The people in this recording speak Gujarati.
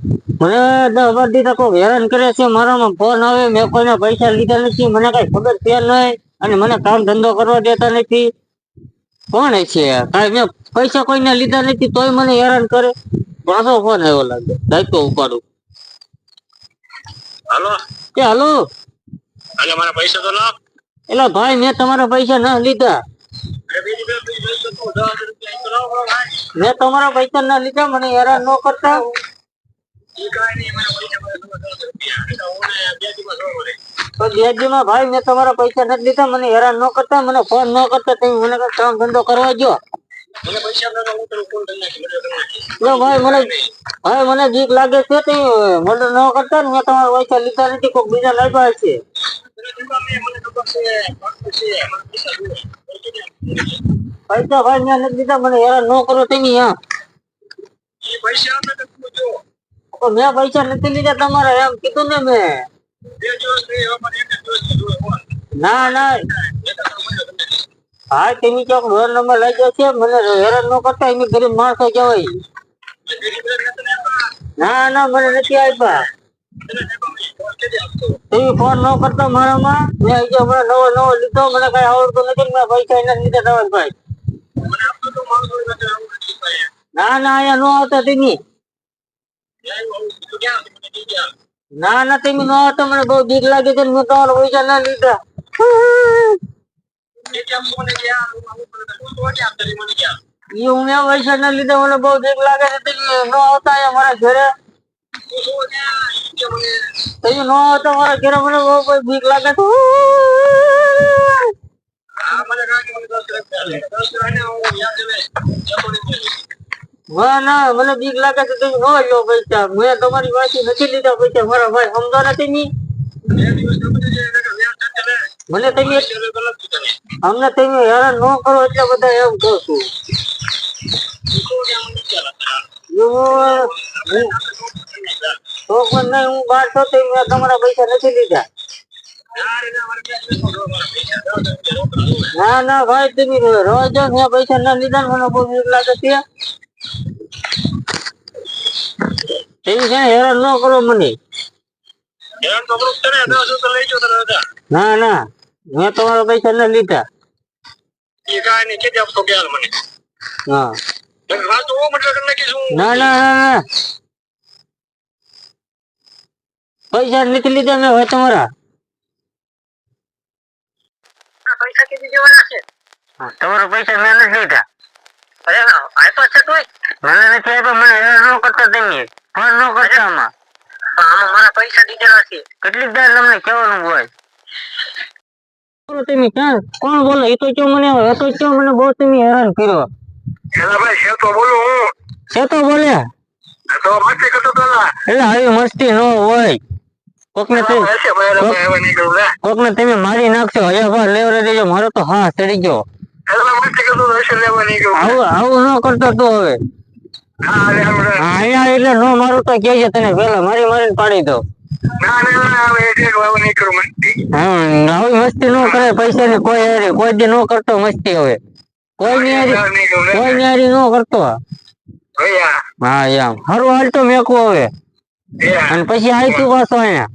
મને 10-12 દી તકો હેરાન કરે છે, મારામાં ફોન આવે, મેં કોઈના પૈસા લીધા નથી, મને કઈ ખબર છે નહીં, અને મને કામ ધંધો કરવા દેતા નથી. કોણ છે? કાંઈ મેં પૈસા કોઈને લીધા નથી તોય મને હેરાન કરે. પાછો ફોન આવ્યો લાગે, દાયકો ઉપાડું. હાલો કે હાલો, એટલે મારા પૈસા તો લાવ. એટલે ભાઈ મેં તમારા પૈસા ના લીધા. મેં તમારા પૈસા ના લીધા, મને હેરાન ન કરતા. માં ભાઈ મેં તમારા પૈસા નથી લીધા, મને હેરાન ન કરતા, મને ફોન ન કરતા, તમે મને કામ ધંધો કરવા જો. ભાઈ મને બીક લાગે છે, તમે મર્ડર ન કરતા ને, મેં તમારા પૈસા લીધા નથી, કોઈ બીજા લાગ્યા છે. પૈસા ભાઈ મેં નથી લીધા, મને હેરાન ન કરો તમે. મેં પૈસા નથી લીધા તમારા, એમ કીધું ને મેં. ના ના હા, તમે ચોક ડોર નંબર લાગ્યો છે, મને હેરાન ન કરતા, એમ ગરીબ માણસો કહેવાય. ના ના મને નથી આપ્યા. તમે ફોન ન કરતો મારામાં, મેં હમણાં નવો લીધો, મને કઈ આવડતું નથી, મેં પૈસા એના લીધા તમારે ભાઈ. ના ના અહીંયા ન આવતા તમે. ના ના તમે ન આવતા, મને બહુ બીક લાગે છે, મેં તમારા પૈસા ના લીધા. મેં પૈસા ના લીધા, મને બહુ બીક લાગે છે, તમે ન આવતા અહીંયા મારા ઘરે. તમે ન આવતા મારા ઘરે, મને બહુ બીક લાગે છે. ના ના મને બીક લાગે છે, તમે ન લો પૈસા. મેં તમારી પાસે નથી લીધા પૈસા, મારા ભાઈ સમજો નથી ની. મને તમે અમને તમે હેરાન ન કરો એટલે બધા એમ કહું છું. તો પણ નહીં, હું બહાર છો, મેં તમારા પૈસા નથી લીધા. ના ના ભાઈ તમે રોજ મેં પૈસા ના લીધા, મને બહુ બીક લાગે છે. તમે છે હેરાન ન કરો મને. ના ના મેં તમારા પૈસા ના લીધા. હા ના ના ના પૈસા નથી લીધા મેં હવે તમારા. પૈસા કીધી દેવાના છે. તમારા પૈસા મેં નથી લીધા. અરે આપ્યા છે તું? મને નથી આપ્યા, મને હેરાન ન કરતા તમે. ફોન ન કરતા આમાં. આમાં મારા પૈસા દીધેલા છે. કેટલીક વાર તમને કહેવાનું હોય. તમે ક્યાં કોણ બોલો? એ તો કયો મને, એ તો કયો મને બહુ તમે હેરાન કર્યો. છે તો બોલ્યા. એટલે આવી મસ્તી ન હોય. કોકને તમે મારી નાખશો, હજાર લેવરે દેજો, મારો તો હા ચડી ગયો. આવું ન કરતો તું હવે. અહીંયા એટલે નો મારું તો કે છે તને પેલા મારીને પાડી દો. આવી મસ્તી ન કરે, પૈસા ની કોઈ દી ન કરતો મસ્તી. હવે કોઈ ની ન કરતો. હા એમ સારું હાલ તો મેકું હવે, અને પછી આવી તું પાછો અહીંયા.